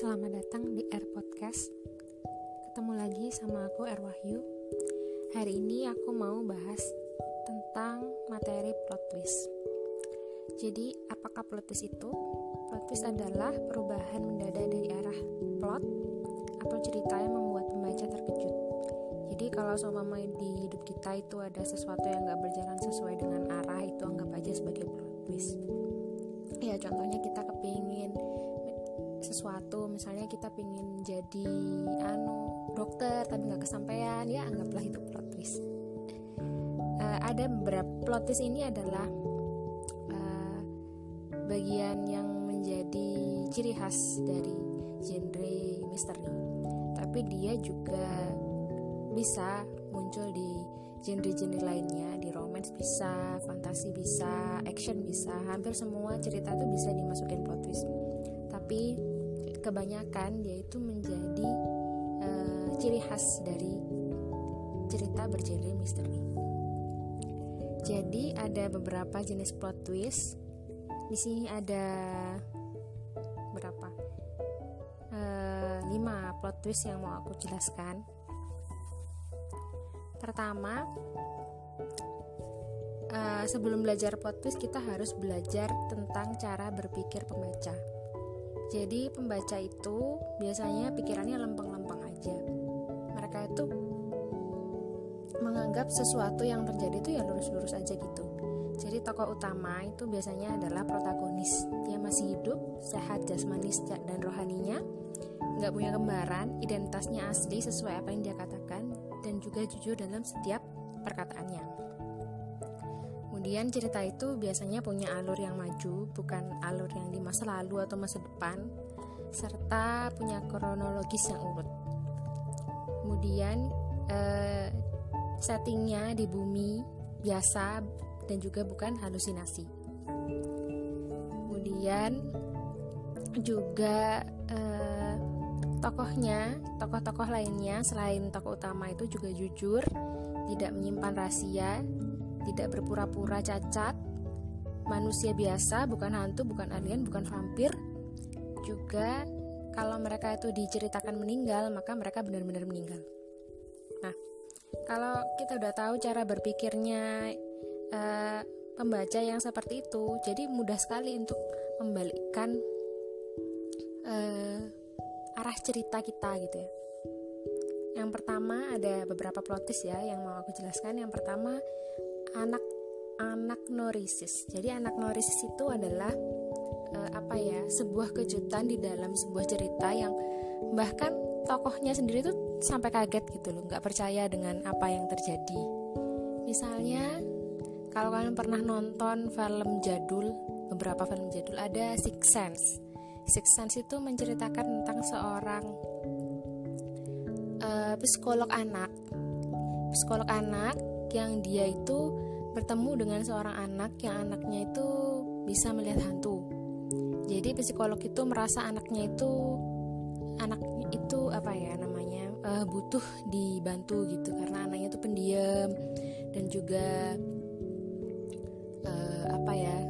Selamat datang di Air Podcast. Ketemu lagi sama aku Air Wahyu. Hari ini aku mau bahas tentang materi plot twist. Jadi, apakah plot twist itu? Plot twist adalah perubahan mendadak dari arah plot atau cerita yang membuat pembaca terkejut. Jadi, kalau seumpama di hidup kita itu ada sesuatu yang gak berjalan sesuai dengan arah, itu anggap aja sebagai plot twist. Ya, contohnya kita kepingin sesuatu, misalnya kita pingin jadi dokter tapi nggak kesampaian, ya anggaplah itu plot twist. Ada beberapa plot twist ini adalah bagian yang menjadi ciri khas dari genre misteri, tapi dia juga bisa muncul di genre-genre lainnya, di romance bisa, fantasi bisa, action bisa, hampir semua cerita tuh bisa dimasukin plot twist. Tapi kebanyakan dia itu menjadi ciri khas dari cerita bergenre misteri. Jadi ada beberapa jenis plot twist. Di sini ada berapa? 5 plot twist yang mau aku jelaskan. Pertama, sebelum belajar plot twist kita harus belajar tentang cara berpikir pembaca. Jadi pembaca itu biasanya pikirannya lempeng-lempeng aja. Mereka itu menganggap sesuatu yang terjadi itu ya lurus-lurus aja gitu. Jadi tokoh utama itu biasanya adalah protagonis. Dia masih hidup, sehat jasmani dan rohaninya, nggak punya kembaran, identitasnya asli sesuai apa yang dia katakan, dan juga jujur dalam setiap perkataannya. Kemudian cerita itu biasanya punya alur yang maju, bukan alur yang di masa lalu atau masa depan, serta punya kronologis yang urut. Kemudian settingnya di bumi biasa dan juga bukan halusinasi. Kemudian juga tokoh-tokoh lainnya selain tokoh utama itu juga jujur, tidak menyimpan rahasia, tidak berpura-pura cacat, manusia biasa, bukan hantu, bukan alien, bukan vampir. Juga kalau mereka itu diceritakan meninggal, maka mereka benar-benar meninggal. Nah, kalau kita udah tahu cara berpikirnya pembaca yang seperti itu, jadi mudah sekali untuk membalikkan arah cerita kita gitu ya. Yang pertama ada beberapa plot twist ya yang mau aku jelaskan. Yang pertama, anaknorisis. Jadi anaknorisis itu adalah sebuah kejutan di dalam sebuah cerita yang bahkan tokohnya sendiri tuh sampai kaget gitu loh, nggak percaya dengan apa yang terjadi. Misalnya kalau kalian pernah nonton beberapa film jadul, ada Sixth Sense. Sixth Sense itu menceritakan tentang seorang psikolog anak yang dia itu bertemu dengan seorang anak yang anaknya itu bisa melihat hantu. Jadi psikolog itu merasa anaknya itu butuh dibantu gitu, karena anaknya itu pendiam dan juga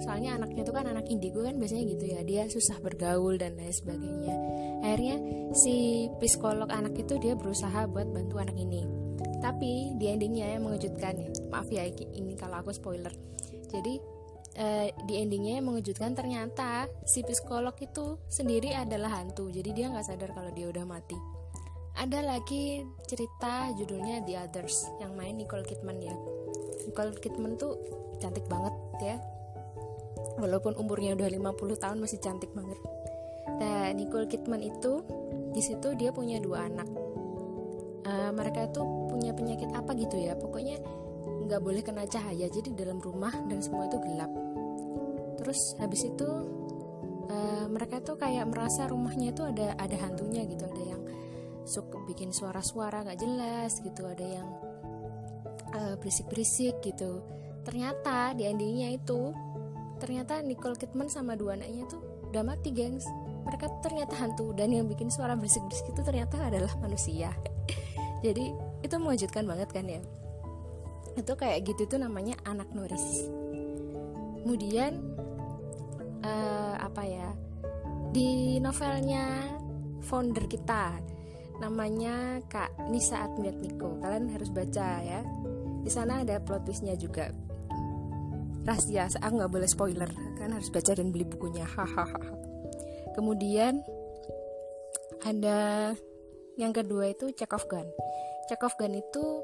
soalnya anaknya itu kan anak indigo kan biasanya gitu ya, dia susah bergaul dan lain sebagainya. Akhirnya si psikolog anak itu dia berusaha buat bantu anak ini. Tapi di endingnya yang mengejutkan ya, maaf ya ini kalau aku spoiler. Jadi di endingnya yang mengejutkan, ternyata si psikolog itu sendiri adalah hantu. Jadi dia nggak sadar kalau dia udah mati. Ada lagi cerita judulnya The Others yang main Nicole Kidman ya. Nicole Kidman tuh cantik banget ya. Walaupun umurnya udah 50 tahun masih cantik banget. Nah, Nicole Kidman itu di situ dia punya 2 anak. Mereka itu punya penyakit apa gitu ya, pokoknya nggak boleh kena cahaya, jadi dalam rumah dan semua itu gelap. Terus habis itu mereka tuh kayak merasa rumahnya itu ada hantunya gitu, ada yang bikin suara-suara nggak jelas gitu, ada yang berisik-berisik gitu. Ternyata di endingnya itu Nicole Kidman sama 2 anaknya tuh udah mati, gengs. Mereka ternyata hantu, dan yang bikin suara berisik-berisik itu ternyata adalah manusia. Jadi itu mengejutkan banget kan ya. Itu kayak gitu tuh namanya anaknorisis. Kemudian di novelnya founder kita, namanya Kak Nisa Admiatmiko. Kalian harus baca ya. Di sana ada plot twistnya juga. Rahasia, aku nggak boleh spoiler. Kalian harus baca dan beli bukunya. Hahaha. Kemudian ada yang kedua itu check of gun. Check of gun itu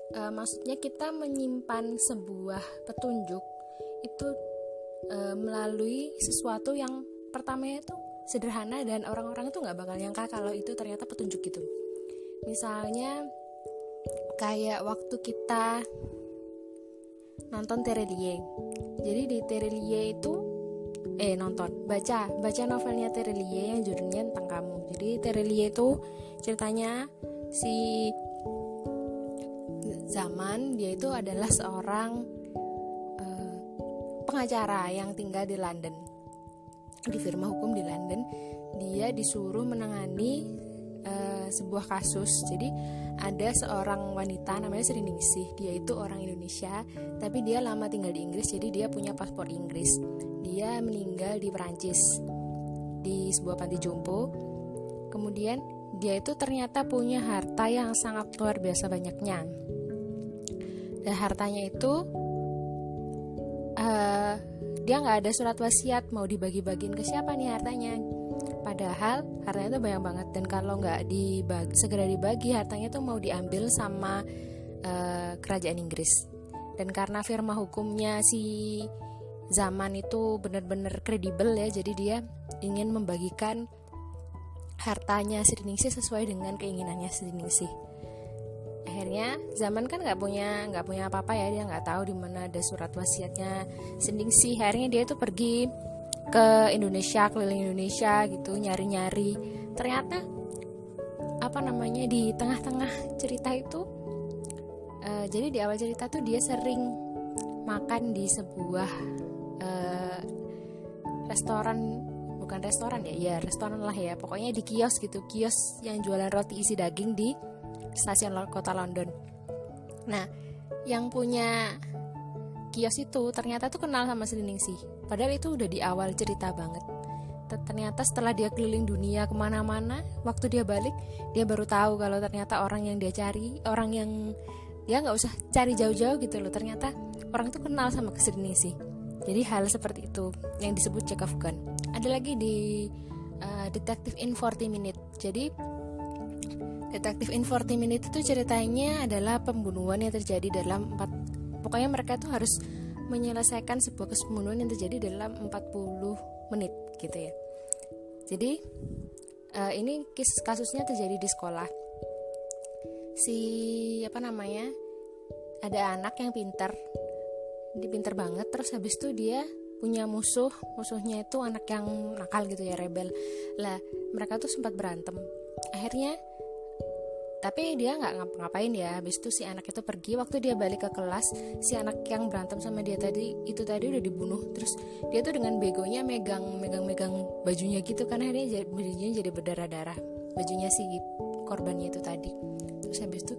maksudnya kita menyimpan sebuah petunjuk itu melalui sesuatu yang pertamanya itu sederhana dan orang-orang itu nggak bakal nyangka kalau itu ternyata petunjuk gitu. Misalnya kayak waktu kita nonton Terelie. Jadi di Terelie itu baca novelnya Terelie yang judulnya Tentang Kamu. Jadi Terelie itu ceritanya si Zaman, dia itu adalah seorang pengacara yang tinggal di London, di firma hukum di London. Dia disuruh menangani sebuah kasus. Jadi ada seorang wanita namanya Sri Ningsih. Dia itu orang Indonesia, tapi dia lama tinggal di Inggris, jadi dia punya paspor Inggris. Dia meninggal di Perancis di sebuah panti jompo. Kemudian dia itu ternyata punya harta yang sangat luar biasa banyaknya. Dan hartanya itu dia nggak ada surat wasiat mau dibagi-bagiin ke siapa nih hartanya. Padahal hartanya itu banyak banget, dan kalau nggak segera dibagi, hartanya itu mau diambil sama kerajaan Inggris. Dan karena firma hukumnya si Zaman itu benar-benar kredibel ya, jadi dia ingin membagikan hartanya Sri Ningsih sesuai dengan keinginannya Sri Ningsih. Akhirnya Zaman kan nggak punya apa-apa ya, dia nggak tahu di mana ada surat wasiatnya Sri Ningsih. Akhirnya dia itu pergi ke Indonesia, keliling Indonesia gitu, nyari-nyari. Ternyata di tengah-tengah cerita itu jadi di awal cerita tuh dia sering makan di sebuah restoran lah ya, pokoknya di kios gitu, kios yang jualan roti isi daging di stasiun kota London. Nah, yang punya kios itu ternyata tuh kenal sama Sri Ningsih. Padahal itu udah di awal cerita banget. Ternyata setelah dia keliling dunia kemana-mana, waktu dia balik, dia baru tahu kalau ternyata orang yang dia cari, orang yang dia nggak usah cari jauh-jauh gitu loh, ternyata orang itu kenal sama Sri Ningsih. Jadi hal seperti itu yang disebut check of gun. Ada lagi di Detective in 40 Minutes. Jadi Detective in 40 Minutes itu ceritanya adalah pembunuhan yang terjadi dalam pokoknya mereka tuh harus menyelesaikan sebuah pembunuhan yang terjadi dalam 40 menit gitu ya. Jadi ini kasusnya terjadi di sekolah. Ada anak yang pintar banget, terus habis itu dia punya musuhnya itu anak yang nakal gitu ya, rebel lah. Mereka tuh sempat berantem akhirnya, tapi dia nggak ngapa-ngapain ya. Habis itu si anak itu pergi. Waktu dia balik ke kelas, si anak yang berantem sama dia tadi udah dibunuh. Terus dia tuh dengan begonya megang bajunya gitu, karena akhirnya bajunya jadi berdarah-darah, bajunya si korbannya itu tadi. Terus habis itu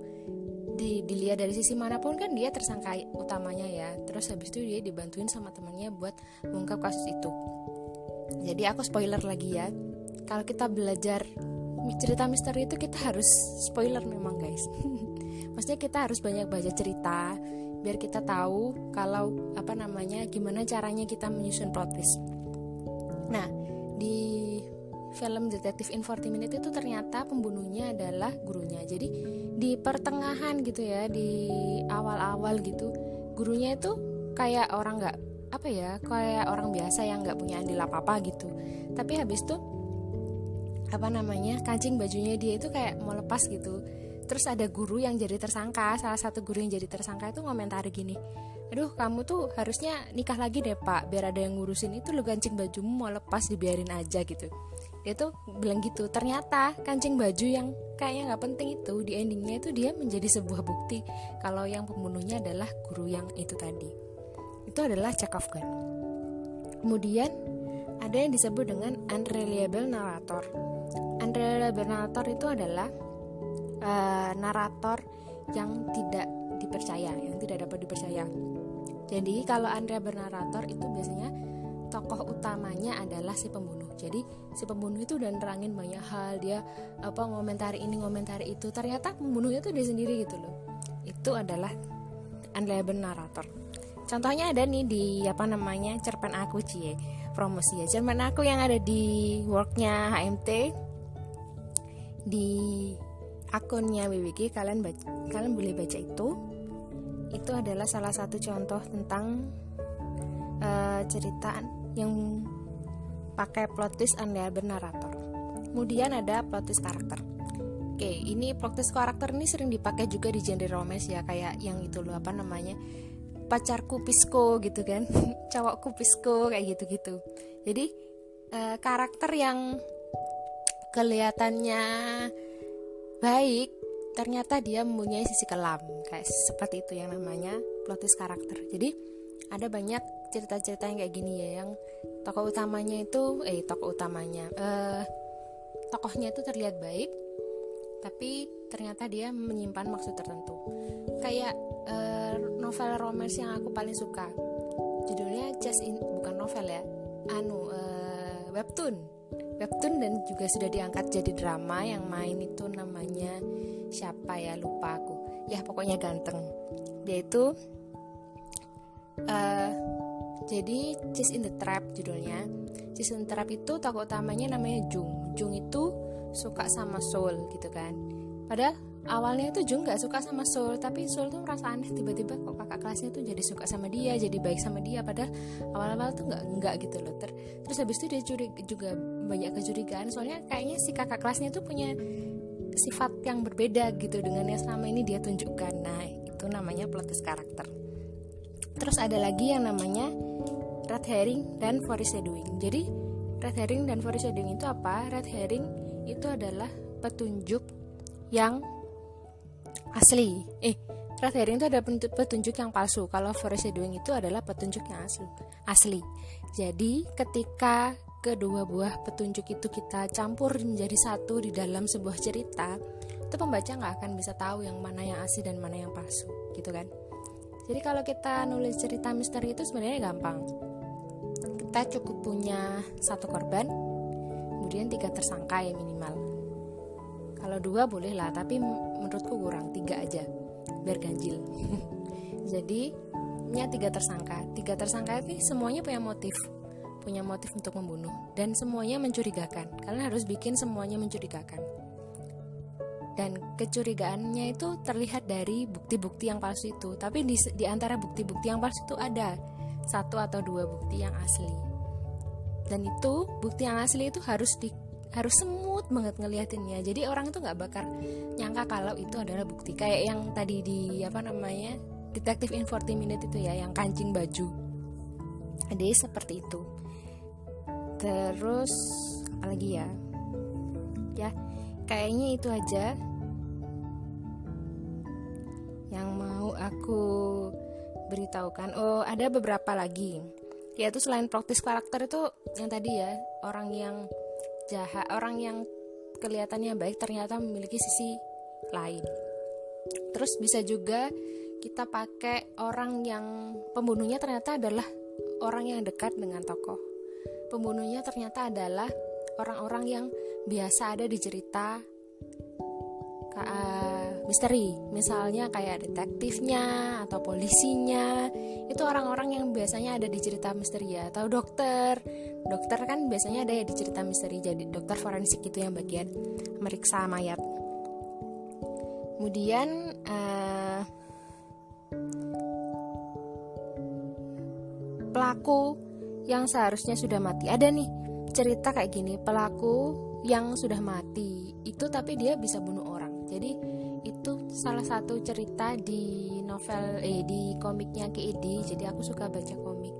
dilihat dari sisi manapun kan dia tersangka utamanya ya. Terus habis itu dia dibantuin sama temannya buat mengungkap kasus itu. Jadi aku spoiler lagi ya, kalau kita belajar cerita misteri itu kita harus spoiler memang guys. Maksudnya kita harus banyak baca cerita biar kita tahu kalau gimana caranya kita menyusun plot twist. Nah, di film Detective in 40 Minutes itu ternyata pembunuhnya adalah gurunya. Jadi di pertengahan gitu ya, di awal-awal gitu, gurunya itu kayak orang kayak orang biasa yang nggak punya andil apa-apa gitu. Tapi habis itu kancing bajunya dia itu kayak mau lepas gitu. Terus ada guru yang jadi tersangka, salah satu guru yang jadi tersangka itu ngomentari gini, aduh kamu tuh harusnya nikah lagi deh pak, biar ada yang ngurusin itu, lu kancing bajumu mau lepas dibiarin aja gitu. Dia tuh bilang gitu. Ternyata kancing baju yang kayaknya gak penting itu, di endingnya itu dia menjadi sebuah bukti kalau yang pembunuhnya adalah guru yang itu tadi. Itu adalah check of gun. Kemudian ada yang disebut dengan unreliable narrator. Unreliable narrator itu adalah narator yang tidak dipercaya, yang tidak dapat dipercaya. Jadi kalau unreliable narrator itu biasanya tokoh utamanya adalah si pembunuh. Jadi si pembunuh itu udah nerangin banyak hal, dia ngomentari ini ngomentari itu, ternyata pembunuhnya tuh dia sendiri gitu loh. Itu adalah unreliable narrator. Contohnya ada nih di cerpen aku promosi ya, cerpen aku yang ada di worknya HMT, di akunnya WWG, kalian boleh baca itu adalah salah satu contoh tentang cerita yang pakai plot twist unreliable narrator. Kemudian ada plot twist karakter. Oke, ini plot twist karakter ini sering dipakai juga di genre romance ya, kayak yang itu loh pacarku Pisco gitu kan, cowokku Pisco kayak gitu-gitu. Jadi karakter yang kelihatannya baik ternyata dia mempunyai sisi kelam, kayak seperti itu yang namanya plot twist karakter. Jadi ada banyak cerita-cerita yang kayak gini ya, yang tokohnya itu terlihat baik tapi ternyata dia menyimpan maksud tertentu. Kayak novel romance yang aku paling suka, judulnya bukan novel ya, webtoon dan juga sudah diangkat jadi drama. Yang main itu namanya siapa ya, lupa aku ya, pokoknya ganteng. Dia itu jadi Chase in the Trap judulnya. Chase in the Trap itu tokoh utamanya namanya Jung itu suka sama Soul gitu kan. Padahal awalnya itu Jung gak suka sama Soul, tapi Soul tuh merasa aneh, tiba-tiba kok kakak kelasnya tuh jadi suka sama dia, jadi baik sama dia, padahal awal-awal tuh enggak gitu loh. Terus habis itu dia juga banyak kecurigaan, soalnya kayaknya si kakak kelasnya tuh punya sifat yang berbeda gitu dengan yang selama ini dia tunjukkan. Nah, itu namanya plot twist karakter. Terus ada lagi yang namanya red herring dan foreshadowing. Jadi red herring dan foreshadowing itu apa? Red herring itu adalah petunjuk yang asli. Red herring itu adalah petunjuk yang palsu. Kalau foreshadowing itu adalah petunjuk yang asli. Jadi ketika kedua buah petunjuk itu kita campur menjadi satu di dalam sebuah cerita, itu pembaca nggak akan bisa tahu yang mana yang asli dan mana yang palsu, gitu kan? Jadi kalau kita nulis cerita misteri itu sebenarnya gampang. Kita cukup punya satu korban, kemudian 3 tersangka ya minimal. Kalau 2 boleh lah, tapi menurutku kurang, 3 aja biar ganjil. Jadi punya 3 tersangka. 3 tersangka ini semuanya punya motif untuk membunuh, dan semuanya mencurigakan. Kalian harus bikin semuanya mencurigakan. Dan kecurigaannya itu terlihat dari bukti-bukti yang palsu itu. Tapi di antara bukti-bukti yang palsu itu ada 1 atau 2 bukti yang asli. Dan itu bukti yang asli itu harus smooth banget ngeliatinnya. Jadi orang itu nggak bakal nyangka kalau itu adalah bukti. Kayak yang tadi di Detektif in 40 Minutes itu ya, yang kancing baju. Jadi seperti itu. Terus apalagi ya? Ya, kayaknya itu aja yang mau aku beritahukan. Oh, ada beberapa lagi. Yaitu selain plot twist karakter itu yang tadi ya, orang yang jahat, orang yang kelihatannya baik ternyata memiliki sisi lain. Terus bisa juga kita pakai orang yang pembunuhnya ternyata adalah orang yang dekat dengan tokoh. Pembunuhnya ternyata adalah orang-orang yang biasa ada di cerita misteri, misalnya kayak detektifnya atau polisinya. Itu orang-orang yang biasanya ada di cerita misteri ya. Atau dokter kan biasanya ada ya di cerita misteri, jadi dokter forensik itu yang bagian meriksa mayat. Kemudian pelaku yang seharusnya sudah mati. Ada nih cerita kayak gini, pelaku yang sudah mati itu tapi dia bisa bunuh orang. Jadi itu salah satu cerita di di komiknya KID. Jadi aku suka baca komik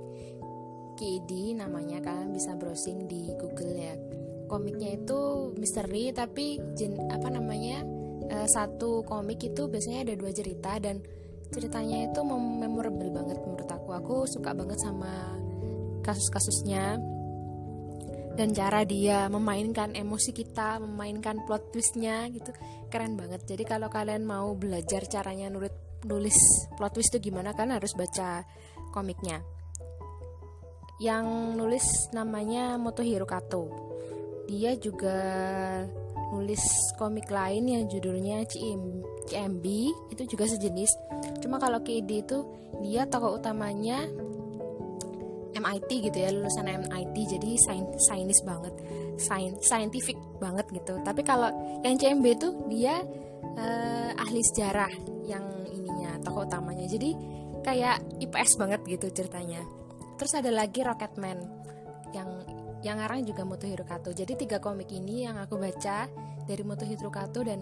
KID, namanya, kalian bisa browsing di Google ya. Komiknya itu misteri tapi satu komik itu biasanya ada 2 cerita, dan ceritanya itu memorable banget menurut aku. Aku suka banget sama kasus-kasusnya dan cara dia memainkan emosi kita, memainkan plot twistnya gitu, keren banget. Jadi kalau kalian mau belajar caranya nulis plot twist itu gimana, kalian harus baca komiknya. Yang nulis namanya Motohiro Kato. dia juga nulis komik lain yang judulnya CMB, itu juga sejenis. Cuma kalau KID itu dia tokoh utamanya MIT gitu ya, lulusan MIT, jadi sainis banget, scientific banget gitu. Tapi kalau yang CMB itu dia ahli sejarah yang ininya, tokoh utamanya. Jadi kayak IPS banget gitu ceritanya. Terus ada lagi Rocketman yang ngarang juga Motohiro Kato. Jadi 3 komik ini yang aku baca dari Motohiro Kato dan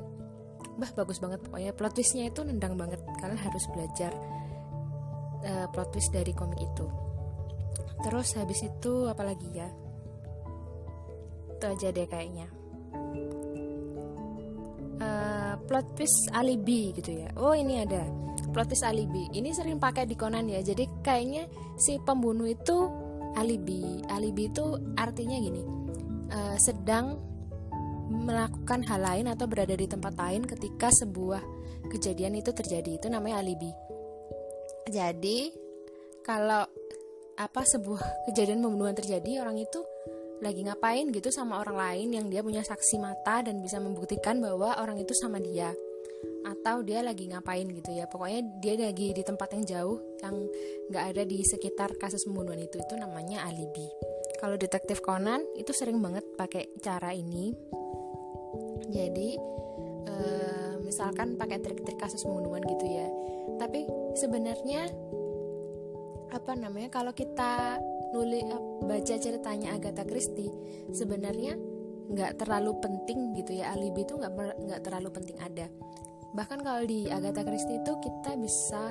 bagus banget pokoknya. Plot twistnya itu nendang banget. Kalian harus belajar plot twist dari komik itu. Terus habis itu apa lagi ya? Itu aja deh kayaknya. Plot twist alibi gitu ya. Oh, ini ada plot twist alibi. Ini sering pakai di Conan ya. Jadi kayaknya si pembunuh itu alibi. Alibi itu artinya gini, sedang melakukan hal lain atau berada di tempat lain ketika sebuah kejadian itu terjadi. Itu namanya alibi. Jadi kalau sebuah kejadian pembunuhan terjadi, orang itu lagi ngapain gitu sama orang lain yang dia punya saksi mata dan bisa membuktikan bahwa orang itu sama dia, atau dia lagi ngapain gitu ya, pokoknya dia lagi di tempat yang jauh yang nggak ada di sekitar kasus pembunuhan itu namanya alibi. Kalau detektif Conan itu sering banget pakai cara ini. Jadi misalkan pakai trik-trik kasus pembunuhan gitu ya, tapi sebenarnya kalau kita baca ceritanya Agatha Christie, sebenarnya nggak terlalu penting gitu ya, alibi itu nggak terlalu penting ada. Bahkan kalau di Agatha Christie itu kita bisa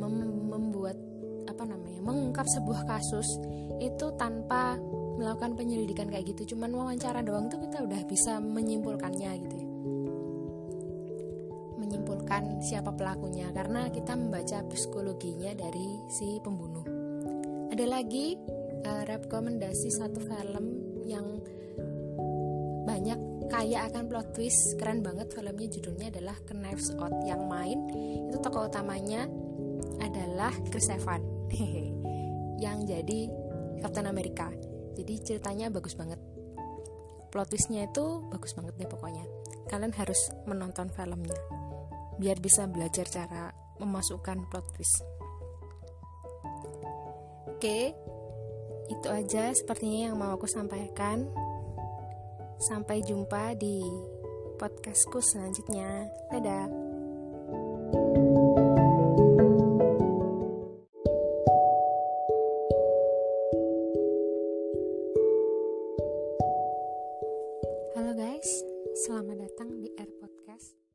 membuat mengungkap sebuah kasus itu tanpa melakukan penyelidikan kayak gitu, cuman wawancara doang tuh kita udah bisa menyimpulkannya gitu ya, menyimpulkan siapa pelakunya karena kita membaca psikologinya dari si pembunuh. Ada lagi rekomendasi satu film yang banyak kaya akan plot twist, keren banget filmnya, judulnya adalah Knives Out. Yang main itu tokoh utamanya adalah Chris Evans yang jadi Captain America. Jadi ceritanya bagus banget, plot twistnya itu bagus banget deh pokoknya. Kalian harus menonton filmnya biar bisa belajar cara memasukkan plot twist. Oke, itu aja sepertinya yang mau aku sampaikan. Sampai jumpa di podcastku selanjutnya. Dadah. Halo guys, selamat datang di Air Podcast.